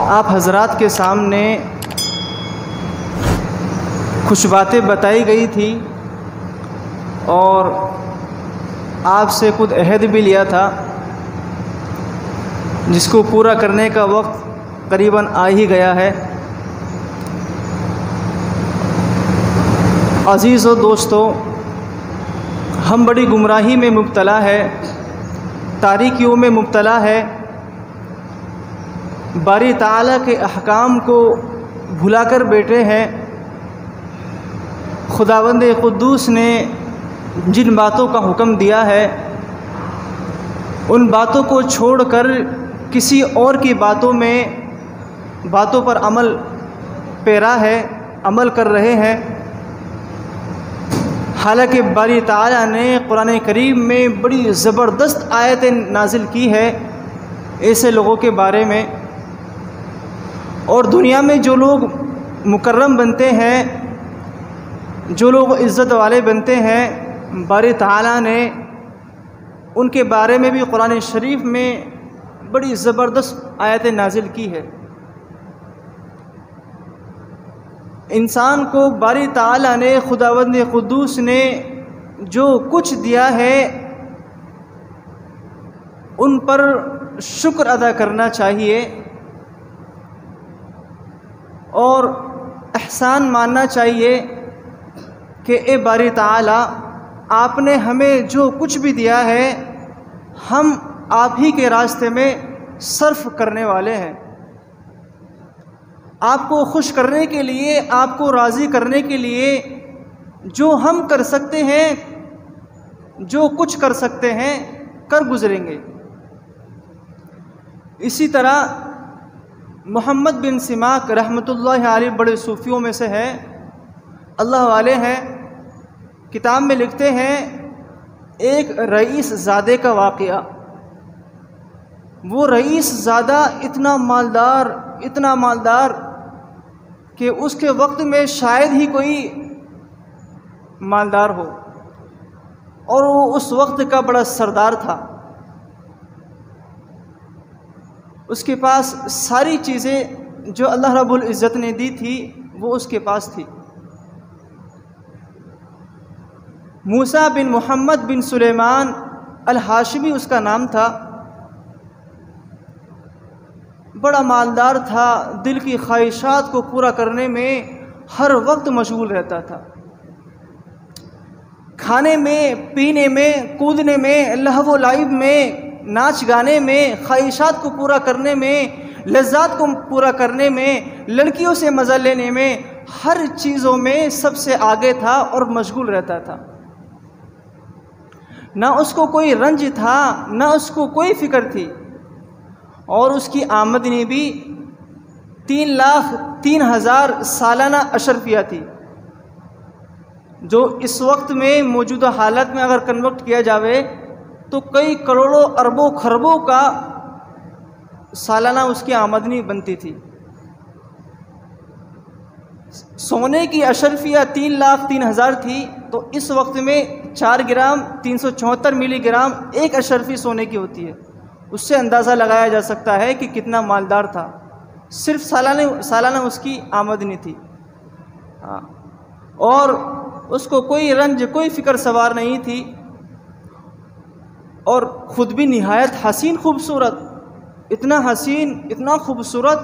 آپ حضرات کے سامنے کچھ باتیں بتائی گئی تھی اور آپ سے خود عہد بھی لیا تھا، جس کو پورا کرنے کا وقت قریباً آ ہی گیا ہے۔ عزیز و دوستو، ہم بڑی گمراہی میں مبتلا ہے، تاریکیوں میں مبتلا ہے، باری تعالیٰ کے احکام کو بھلا کر بیٹھے ہیں۔ خداوند قدوس نے جن باتوں کا حکم دیا ہے ان باتوں کو چھوڑ کر کسی اور کی باتوں پر عمل پیرا ہے، عمل کر رہے ہیں۔ حالانکہ باری تعالیٰ نے قرآن کریم میں بڑی زبردست آیتیں نازل کی ہے ایسے لوگوں کے بارے میں، اور دنیا میں جو لوگ مکرم بنتے ہیں، جو لوگ عزت والے بنتے ہیں، باری تعالیٰ نے ان کے بارے میں بھی قرآن شریف میں بڑی زبردست آیتیں نازل کی ہے۔ انسان کو باری تعالیٰ نے، خداوند قدوس نے جو کچھ دیا ہے ان پر شکر ادا کرنا چاہیے اور احسان ماننا چاہیے کہ اے باری تعالیٰ، آپ نے ہمیں جو کچھ بھی دیا ہے ہم آپ ہی کے راستے میں صرف کرنے والے ہیں۔ آپ کو خوش کرنے کے لیے، آپ کو راضی کرنے کے لیے جو ہم کر سکتے ہیں، جو کچھ کر سکتے ہیں، کر گزریں گے۔ اسی طرح محمد بن سماک رحمۃ اللہ علیہ بڑے صوفیوں میں سے ہے، اللہ والے ہیں، کتاب میں لکھتے ہیں ایک رئیس زادے کا واقعہ۔ وہ رئیس زادہ اتنا مالدار کہ اس کے وقت میں شاید ہی کوئی مالدار ہو، اور وہ اس وقت کا بڑا سردار تھا۔ اس کے پاس ساری چیزیں جو اللہ رب العزت نے دی تھی وہ اس کے پاس تھی۔ موسیٰ بن محمد بن سلیمان الہاشمی اس کا نام تھا، بڑا مالدار تھا، دل کی خواہشات کو پورا کرنے میں ہر وقت مشغول رہتا تھا، کھانے میں، پینے میں، کودنے میں، لہو و لعب میں، ناچ گانے میں، خواہشات کو پورا کرنے میں، لذات کو پورا کرنے میں، لڑکیوں سے مزہ لینے میں، ہر چیزوں میں سب سے آگے تھا اور مشغول رہتا تھا۔ نہ اس کو کوئی رنج تھا، نہ اس کو کوئی فکر تھی، اور اس کی آمدنی بھی 3,03,000 سالانہ اشرفیہ تھی، جو اس وقت میں موجودہ حالت میں اگر کنورٹ کیا جاوے تو کئی کروڑوں اربوں خربوں کا سالانہ اس کی آمدنی بنتی تھی۔ سونے کی اشرفیہ 3,03,000 تھی، تو اس وقت میں 4 گرام 374 ملی گرام ایک اشرفی سونے کی ہوتی ہے۔ اس سے اندازہ لگایا جا سکتا ہے کہ کتنا مالدار تھا، صرف سالانہ اس کی آمدنی تھی، اور اس کو کوئی رنج، کوئی فکر سوار نہیں تھی، اور خود بھی نہایت حسین خوبصورت، اتنا حسین، اتنا خوبصورت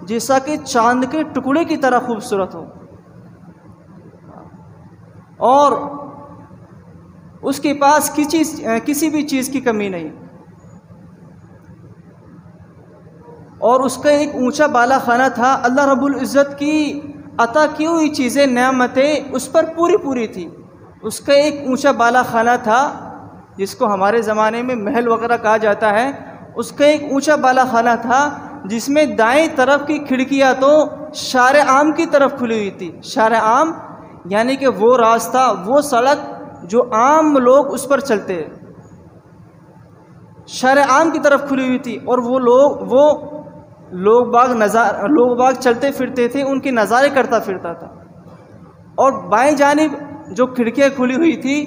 جیسا کہ چاند کے ٹکڑے کی طرح خوبصورت ہو، اور اس کے پاس کسی بھی چیز کی کمی نہیں، اور اس کا ایک اونچا بالا خانہ تھا۔ اللہ رب العزت کی عطا کی ہوئی چیزیں، نعمتیں اس پر پوری تھی۔ اس کا ایک اونچا بالا خانہ تھا، جس کو ہمارے زمانے میں محل وغیرہ کہا جاتا ہے۔ اس کا ایک اونچا بالا خانہ تھا جس میں دائیں طرف کی کھڑکیاں تو شارع عام کی طرف کھلی ہوئی تھی۔ شارع عام یعنی کہ وہ راستہ، وہ سڑک جو عام لوگ اس پر چلتے ہیں، شارع عام کی طرف کھلی ہوئی تھی، اور وہ لوگ باغ چلتے پھرتے تھے، ان کے نظارے کرتا پھرتا تھا۔ اور بائیں جانب جو کھڑکیاں کھلی ہوئی تھی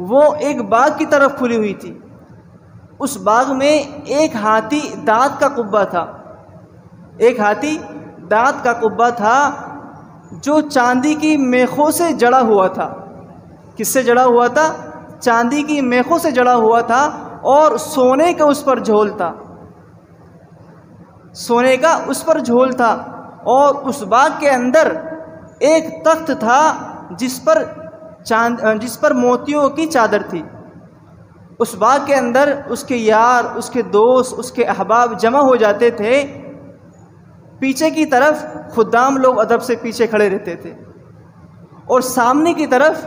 وہ ایک باغ کی طرف کھلی ہوئی تھی۔ اس باغ میں ایک ہاتھی دانت کا قبہ تھا، ایک ہاتھی دانت کا قبہ تھا جو چاندی کی میخوں سے جڑا ہوا تھا۔ کس سے جڑا ہوا تھا؟ چاندی کی میخوں سے جڑا ہوا تھا، اور سونے کا اس پر جھول تھا، سونے کا اس پر جھول تھا۔ اور اس باغ کے اندر ایک تخت تھا جس پر موتیوں کی چادر تھی۔ اس باغ کے اندر اس کے یار، اس کے دوست، اس کے احباب جمع ہو جاتے تھے۔ پیچھے کی طرف خدام لوگ ادب سے پیچھے کھڑے رہتے تھے، اور سامنے کی طرف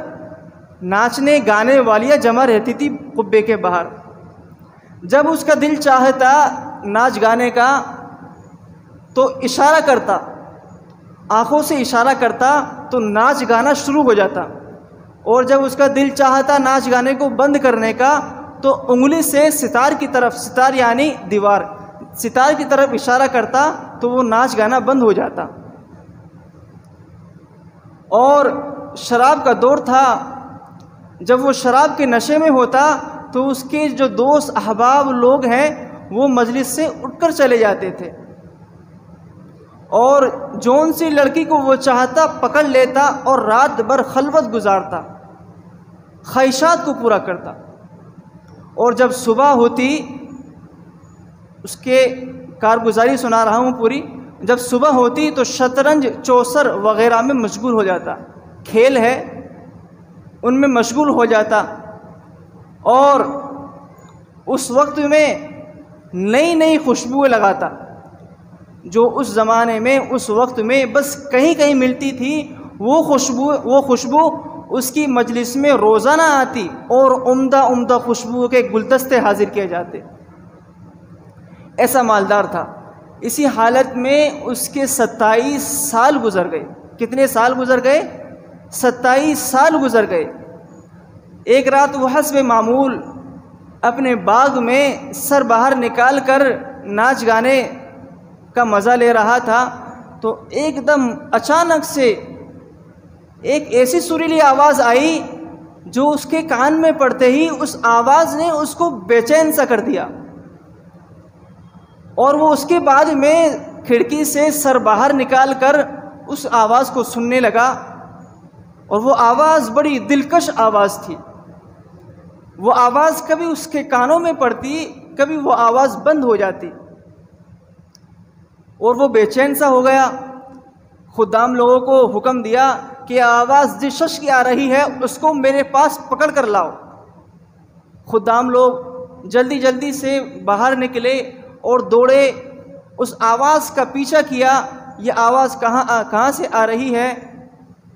ناچنے گانے والیاں جمع رہتی تھی قبے کے باہر۔ جب اس کا دل چاہتا ناچ گانے کا تو اشارہ کرتا، آنکھوں سے اشارہ کرتا تو ناچ گانا شروع ہو جاتا، اور جب اس کا دل چاہتا ناچ گانے کو بند کرنے کا تو انگلی سے ستار کی طرف، ستار یعنی دیوار، ستار کی طرف اشارہ کرتا تو وہ ناچ گانا بند ہو جاتا۔ اور شراب کا دور تھا، جب وہ شراب کے نشے میں ہوتا تو اس کے جو دوست احباب لوگ ہیں وہ مجلس سے اٹھ کر چلے جاتے تھے، اور جون سی لڑکی کو وہ چاہتا پکڑ لیتا اور رات بھر خلوت گزارتا، خواہشات کو پورا کرتا۔ اور جب صبح ہوتی، اس کے کارگزاری سنا رہا ہوں پوری، جب صبح ہوتی تو شطرنج، چوسر وغیرہ میں مشغول ہو جاتا، کھیل ہے ان میں مشغول ہو جاتا۔ اور اس وقت میں نئی نئی خوشبوئیں لگاتا، جو اس زمانے میں اس وقت میں بس کہیں کہیں ملتی تھی، وہ خوشبو اس کی مجلس میں روزانہ آتی، اور عمدہ عمدہ خوشبو کے گلدستے حاضر کیے جاتے۔ ایسا مالدار تھا۔ اسی حالت میں اس کے 27 سال گزر گئے۔ کتنے سال گزر گئے؟ 27 سال گزر گئے۔ ایک رات وہ حسب معمول اپنے باغ میں سر باہر نکال کر ناچ گانے کا مزہ لے رہا تھا، تو ایک دم اچانک سے ایک ایسی سریلی آواز آئی جو اس کے کان میں پڑتے ہی اس آواز نے اس کو بے چین سا کر دیا، اور وہ اس کے بعد میں کھڑکی سے سر باہر نکال کر اس آواز کو سننے لگا، اور وہ آواز بڑی دلکش آواز تھی۔ وہ آواز کبھی اس کے کانوں میں پڑتی، کبھی وہ آواز بند ہو جاتی، اور وہ بے چین سا ہو گیا۔ خدام لوگوں کو حکم دیا کہ آواز جس شخص کی آ رہی ہے اس کو میرے پاس پکڑ کر لاؤ۔ خدام لوگ جلدی جلدی سے باہر نکلے اور دوڑے، اس آواز کا پیچھا کیا، یہ آواز کہاں سے آ رہی ہے۔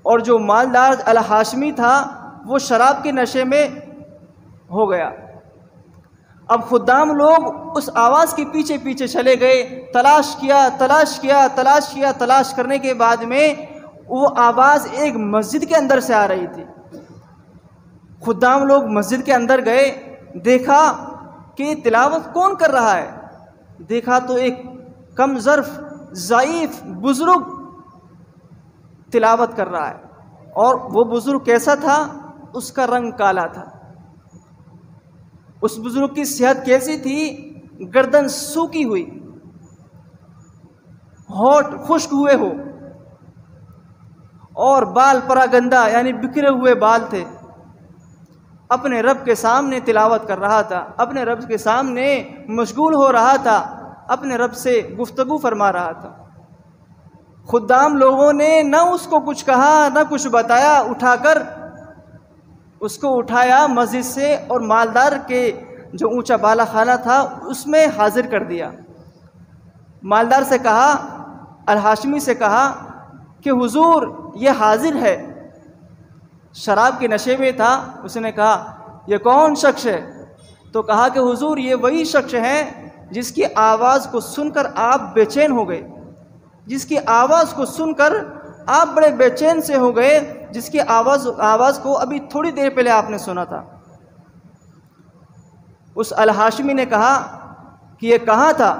اور جو مالدار الہاشمی تھا وہ شراب کے نشے میں ہو گیا۔ اب خدام لوگ اس آواز کے پیچھے پیچھے چلے گئے، تلاش کیا، تلاش کرنے کے بعد میں وہ آواز ایک مسجد کے اندر سے آ رہی تھی۔ خدام لوگ مسجد کے اندر گئے، دیکھا کہ تلاوت کون کر رہا ہے۔ دیکھا تو ایک کم ظرف ضعیف بزرگ تلاوت کر رہا ہے، اور وہ بزرگ کیسا تھا؟ اس کا رنگ کالا تھا۔ اس بزرگ کی صحت کیسی تھی؟ گردن سوکھی ہوئی، ہونٹ خشک ہوئے ہو، اور بال پراگندہ یعنی بکھرے ہوئے بال تھے۔ اپنے رب کے سامنے تلاوت کر رہا تھا، اپنے رب کے سامنے مشغول ہو رہا تھا، اپنے رب سے گفتگو فرما رہا تھا۔ خدام لوگوں نے نہ اس کو کچھ کہا نہ کچھ بتایا، اٹھا کر اس کو اٹھایا مسجد سے، اور مالدار کے جو اونچا بالا خانہ تھا اس میں حاضر کر دیا۔ مالدار سے کہا، الہاشمی سے کہا کہ حضور یہ حاضر ہے۔ شراب کے نشے میں تھا، اس نے کہا یہ کون شخص ہے؟ تو کہا کہ حضور یہ وہی شخص ہے جس کی آواز کو سن کر آپ بے چین ہو گئے، جس کی آواز کو سن کر آپ بڑے بے چین سے ہو گئے، جس کی آواز کو ابھی تھوڑی دیر پہلے آپ نے سنا تھا۔ اس الہاشمی نے کہا کہ یہ کہاں تھا؟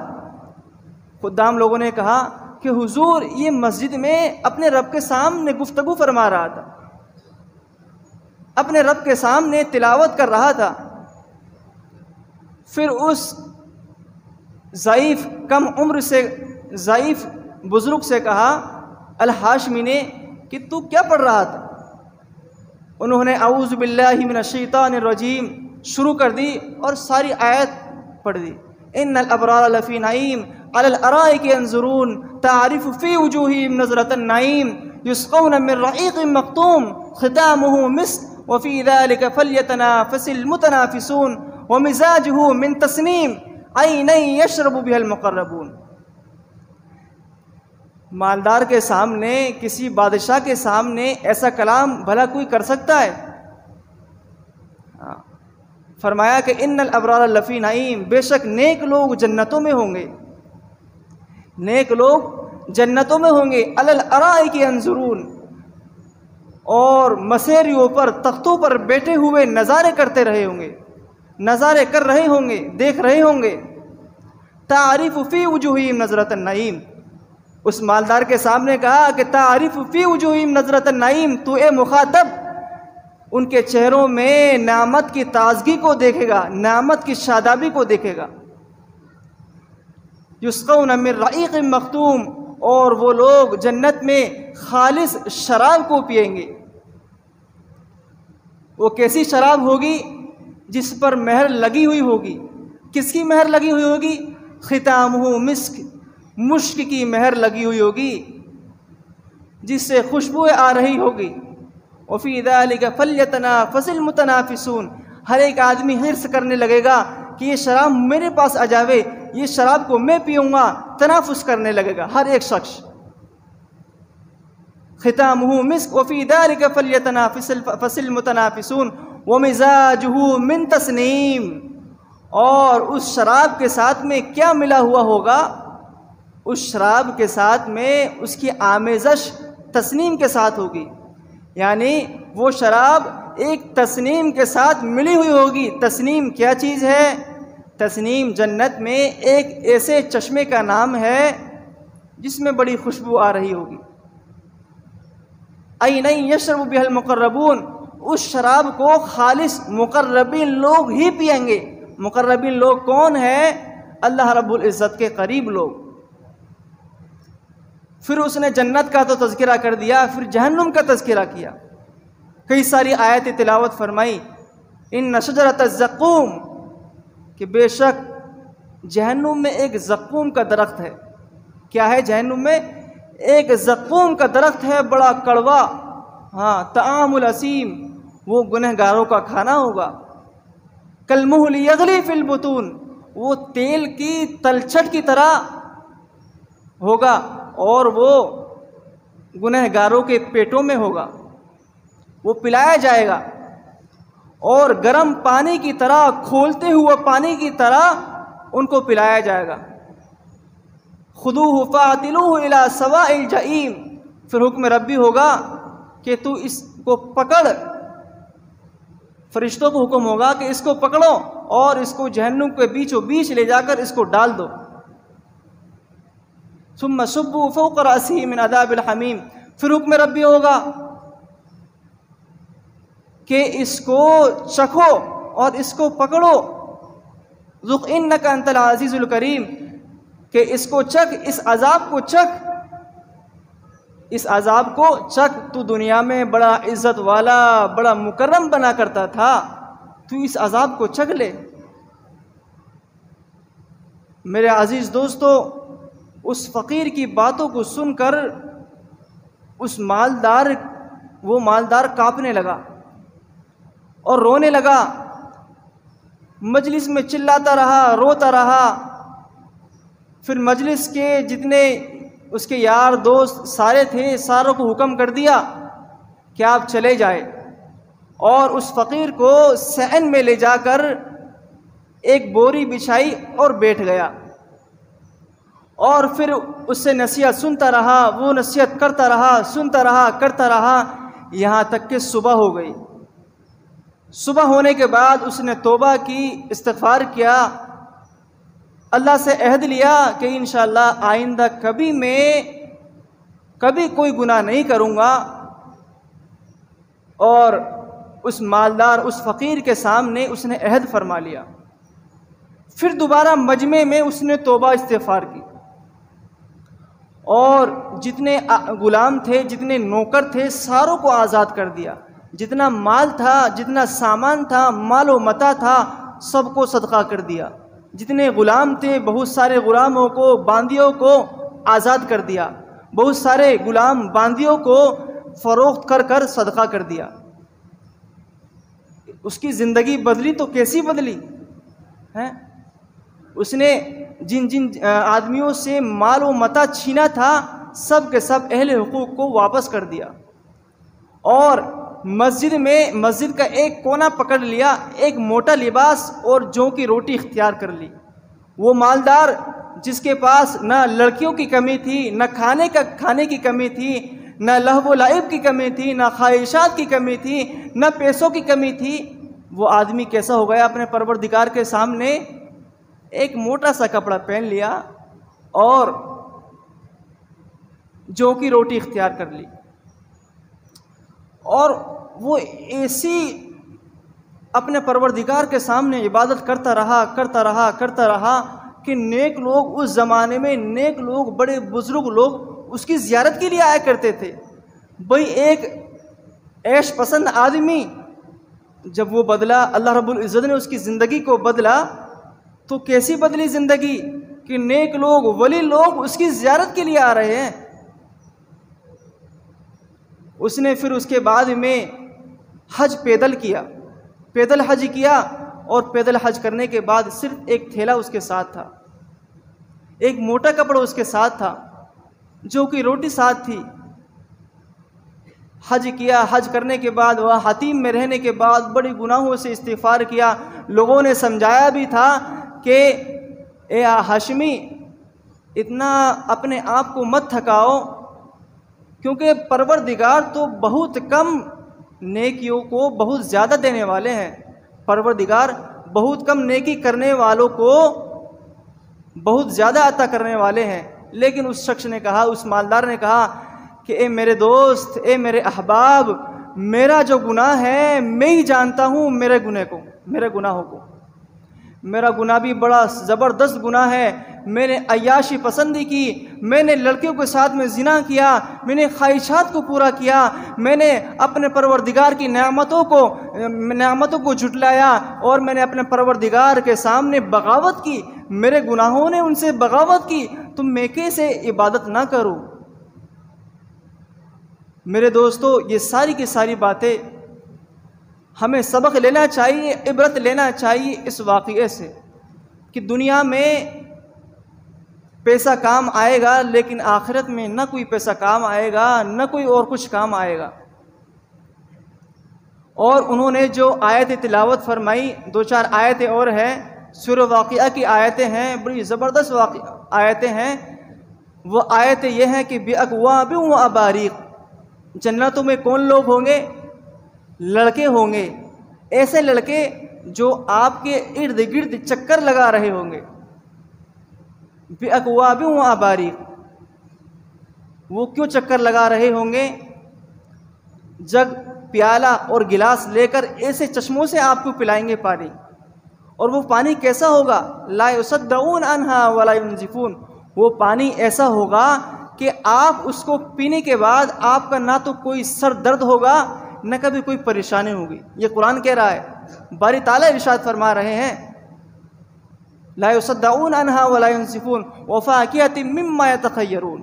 خدام لوگوں نے کہا کہ حضور یہ مسجد میں اپنے رب کے سامنے گفتگو فرما رہا تھا، اپنے رب کے سامنے تلاوت کر رہا تھا۔ پھر اس ضعیف کم عمر سے ضعیف بزرگ سے کہا الہاشمی نے کہ تو کیا پڑھ رہا تھا؟ انہوں نے اعوذ باللہ من الشیطان الرجیم شروع کر دی اور ساری آیت پڑھ دی. ان الابرار لفی نعیم علی الارائک ینظرون تعرف فی وجوہہم نظرۃ النعیم یسقون من رحیق مختوم ختامہ مسک وفی ذلک فلیتنافس المتنافسون ومزاجہ من تسنیم عینا یشرب بها المقربون. مالدار کے سامنے، کسی بادشاہ کے سامنے ایسا کلام بھلا کوئی کر سکتا ہے؟ فرمایا کہ ان الابرار لفی نعیم، بے شک نیک لوگ جنتوں میں ہوں گے، نیک لوگ جنتوں میں ہوں گے. علی الارائک ینظرون، اور مسیریوں پر، تختوں پر بیٹھے ہوئے نظارے کرتے رہے ہوں گے، نظارے کر رہے ہوں گے، دیکھ رہے ہوں گے. تعریف فی وجوہہم نظرۃ النعیم، اس مالدار کے سامنے کہا کہ تعریف فی وجوہہم نظرۃ النعیم، تو اے مخاطب ان کے چہروں میں نعمت کی تازگی کو دیکھے گا، نعمت کی شادابی کو دیکھے گا. یسقون من رحیق مختوم، اور وہ لوگ جنت میں خالص شراب کو پیئیں گے. وہ کیسی شراب ہوگی؟ جس پر مہر لگی ہوئی ہوگی. کس کی مہر لگی ہوئی ہوگی؟ ختامہ مسک، مشک کی مہر لگی ہوئی ہوگی جس سے خوشبوئیں آ رہی ہوگی. وفی ذلک فلیتنافس المتنافسون، ہر ایک آدمی حرص کرنے لگے گا کہ یہ شراب میرے پاس آ جاوے، یہ شراب کو میں پیوں گا، تنافس کرنے لگے گا ہر ایک شخص. ختامہ مسک وفی ذلک فلیتنافس المتنافسون ومزاجہ من تسنیم، اور اس شراب کے ساتھ میں کیا ملا ہوا ہوگا؟ اس شراب کے ساتھ میں اس کی آمیزش تسنیم کے ساتھ ہوگی، یعنی وہ شراب ایک تسنیم کے ساتھ ملی ہوئی ہوگی. تسنیم کیا چیز ہے؟ تسنیم جنت میں ایک ایسے چشمے کا نام ہے جس میں بڑی خوشبو آ رہی ہوگی. عینا یشرب بها المقربون، اس شراب کو خالص مقربین لوگ ہی پئیں گے. مقربین لوگ کون ہیں؟ اللہ رب العزت کے قریب لوگ. پھر اس نے جنت کا تو تذکرہ کر دیا، پھر جہنم کا تذکرہ کیا. کئی ساری آیت تلاوت فرمائی. ان شجرۃ الزقوم، کہ بے شک جہنم میں ایک زقوم کا درخت ہے. کیا ہے جہنم میں؟ ایک زقوم کا درخت ہے، بڑا کڑوا. طعام الاسیم، وہ گنہگاروں کا کھانا ہوگا. کالمہل یغلی فی البطون، وہ تیل کی تلچھٹ کی طرح ہوگا اور وہ گنہگاروں کے پیٹوں میں ہوگا. وہ پلایا جائے گا اور گرم پانی کی طرح، کھولتے ہوئے پانی کی طرح ان کو پلایا جائے گا. خذوہ فاعتلوہ الی سواء الجحیم، پھر حکم ربی ہوگا کہ تو اس کو پکڑ. فرشتوں کو حکم ہوگا کہ اس کو پکڑو اور اس کو جہنم کے بیچوں بیچ لے جا کر اس کو ڈال دو. ثم صبوا فوق رأسہ من عذاب الحمیم، پھر حکم ربی ہوگا کہ اس کو چکھو اور اس کو پکڑو. ذق انک انت العزیز الکریم، کہ اس کو چکھ، اس عذاب کو چکھ، اس عذاب کو چکھ. تو دنیا میں بڑا عزت والا، بڑا مکرم بنا کرتا تھا، تو اس عذاب کو چکھ لے. میرے عزیز دوستو، اس فقیر کی باتوں کو سن کر وہ مالدار کانپنے لگا اور رونے لگا. مجلس میں چلاتا رہا، روتا رہا. پھر مجلس کے جتنے اس کے یار دوست سارے تھے، ساروں کو حکم کر دیا کہ آپ چلے جائے، اور اس فقیر کو صحن میں لے جا کر ایک بوری بچھائی اور بیٹھ گیا. اور پھر اس سے نصیحت سنتا رہا، وہ نصیحت کرتا رہا، سنتا رہا، کرتا رہا، یہاں تک کہ صبح ہو گئی. صبح ہونے کے بعد اس نے توبہ کی، استغفار کیا، اللہ سے عہد لیا کہ انشاءاللہ آئندہ کبھی کوئی گناہ نہیں کروں گا. اور اس مالدار، اس فقیر کے سامنے اس نے عہد فرما لیا. پھر دوبارہ مجمع میں اس نے توبہ استغفار کی، اور جتنے غلام تھے، جتنے نوکر تھے، ساروں کو آزاد کر دیا، جتنا مال تھا، جتنا سامان تھا، مال و متاع تھا، سب کو صدقہ کر دیا، جتنے غلام تھے بہت سارے غلاموں کو، باندیوں کو آزاد کر دیا، بہت سارے غلام باندیوں کو فروخت کر کر صدقہ کر دیا۔ اس کی زندگی بدلی تو کیسی بدلی ہے؟ اس نے جن جن آدمیوں سے مال و متاع چھینا تھا سب کے سب اہل حقوق کو واپس کر دیا، اور مسجد کا ایک کونا پکڑ لیا، ایک موٹا لباس اور جو کی روٹی اختیار کر لی۔ وہ مالدار جس کے پاس نہ لڑکیوں کی کمی تھی، نہ کھانے کی کمی تھی، نہ لہو و لعب کی کمی تھی، نہ خواہشات کی کمی تھی، نہ پیسوں کی کمی تھی، وہ آدمی کیسا ہو گیا؟ اپنے پروردگار کے سامنے ایک موٹا سا کپڑا پہن لیا اور جو کی روٹی اختیار کر لی، اور وہ ایسی اپنے پروردگار کے سامنے عبادت کرتا رہا کہ نیک لوگ اس زمانے میں، نیک لوگ، بڑے بزرگ لوگ اس کی زیارت کے لیے آیا کرتے تھے۔ بھئی ایک عیش پسند آدمی جب وہ بدلا، اللہ رب العزت نے اس کی زندگی کو بدلا، تو کیسی بدلی زندگی کہ نیک لوگ، ولی لوگ اس کی زیارت کے لیے آ رہے ہیں۔ اس نے پھر اس کے بعد میں حج پیدل حج کیا، اور پیدل حج کرنے کے بعد صرف ایک تھیلا اس کے ساتھ تھا، ایک موٹا کپڑا اس کے ساتھ تھا، جو کہ روٹی ساتھ تھی۔ حج کیا، حج کرنے کے بعد وہ حتیم میں رہنے کے بعد بڑے گناہوں سے استغفار کیا۔ لوگوں نے سمجھایا بھی تھا کہ اے ہاشمی اتنا اپنے آپ کو مت تھکاؤ، کیونکہ پروردگار تو بہت کم نیکیوں کو بہت زیادہ دینے والے ہیں، پروردگار بہت کم نیکی کرنے والوں کو بہت زیادہ عطا کرنے والے ہیں۔ لیکن اس شخص نے کہا، اس مالدار نے کہا کہ اے میرے دوست، اے میرے احباب، میرا جو گناہ ہے میں ہی جانتا ہوں، میرے گناہوں کو، میرا گناہ بھی بڑا زبردست گناہ ہے۔ میں نے عیاشی پسندی کی، میں نے لڑکیوں کے ساتھ میں زنا کیا، میں نے خواہشات کو پورا کیا، میں نے اپنے پروردگار کی نعمتوں کو جھٹلایا، اور میں نے اپنے پروردگار کے سامنے بغاوت کی، میرے گناہوں نے ان سے بغاوت کی، تو میں کیسے عبادت نہ کروں؟ میرے دوستو، یہ ساری کی ساری باتیں ہمیں سبق لینا چاہیے، عبرت لینا چاہیے اس واقعے سے کہ دنیا میں پیسہ کام آئے گا، لیکن آخرت میں نہ کوئی پیسہ کام آئے گا، نہ کوئی اور کچھ کام آئے گا۔ اور انہوں نے جو آیت تلاوت فرمائی، 2-4 آیتیں اور ہیں، سورہ واقعہ کی آیتیں ہیں، بڑی زبردست آیتیں ہیں۔ وہ آیتیں یہ ہیں کہ بِأَكْوَابٍ وَأَبَارِيقٍ، جنتوں میں کون لوگ ہوں گے؟ لڑکے ہوں گے، ایسے لڑکے جو آپ کے ارد گرد چکر لگا رہے ہوں گے۔ بِأَكْوَابٍ وَأَبَارِيقٍ، وہ کیوں چکر لگا رہے ہوں گے؟ جگ، پیالہ اور گلاس لے کر ایسے چشموں سے آپ کو پلائیں گے پانی، اور وہ پانی کیسا ہوگا؟ لَا يُصَدَّعُونَ عَنْهَا وَلَا يُنزِفُونَ، وہ پانی ایسا ہوگا کہ آپ اس کو پینے کے بعد آپ کا نہ تو کوئی سر درد ہوگا، نہ کبھی کوئی پریشانی ہوگی۔ یہ قرآن کہہ رہا ہے، باری تعالیٰ ارشاد فرما رہے ہیں لا يصدعون عنها ولا ينصفون وفاكهة مما يتخيرون،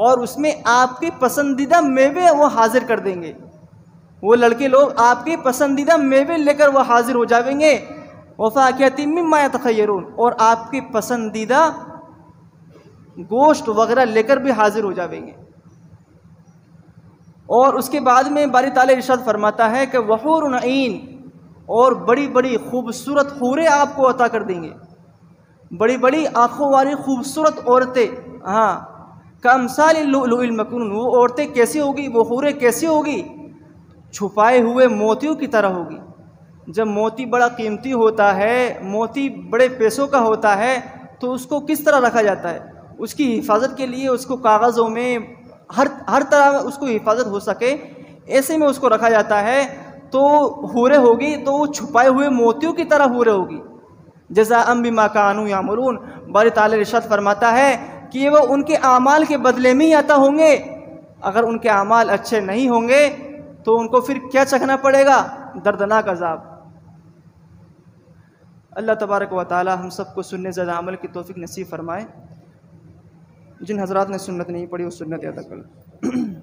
اور اس میں آپ کے پسندیدہ میوے وہ حاضر کر دیں گے۔ وہ لڑکے لوگ آپ کے پسندیدہ میوے لے کر وہ حاضر ہو جائیں گے، وفاكهة مما يتخيرون، اور آپ کے پسندیدہ گوشت وغیرہ لے کر بھی حاضر ہو جائیں گے۔ اور اس کے بعد میں باری تعالیٰ ارشاد فرماتا ہے کہ وحور عین، اور بڑی بڑی خوبصورت حوریں آپ کو عطا کر دیں گے، بڑی بڑی آنکھوں والی خوبصورت عورتیں۔ ہاں، کامثال اللؤلؤ المکنون، وہ عورتیں کیسی ہوگی، وہ حوریں کیسی ہوگی؟ چھپائے ہوئے موتیوں کی طرح ہوگی۔ جب موتی بڑا قیمتی ہوتا ہے، موتی بڑے پیسوں کا ہوتا ہے، تو اس کو کس طرح رکھا جاتا ہے؟ اس کی حفاظت کے لیے اس کو کاغذوں میں ہر طرح اس کو حفاظت ہو سکے ایسے میں اس کو رکھا جاتا ہے۔ تو حوریں ہوگی تو وہ چھپائے ہوئے موتیوں کی طرح حوریں ہوگی، جزاء بما كانوا يعملون۔ باری تعالیٰ ارشاد فرماتا ہے کہ وہ ان کے اعمال کے بدلے میں ہی عطا ہوں گے۔ اگر ان کے اعمال اچھے نہیں ہوں گے تو ان کو پھر کیا چکھنا پڑے گا؟ دردناک عذاب۔ اللہ تبارک و تعالی ہم سب کو سننے زیادہ عمل کی توفیق نصیب فرمائے۔ جن حضرات نے سنت نہیں پڑھی وہ سنت ادا کریں۔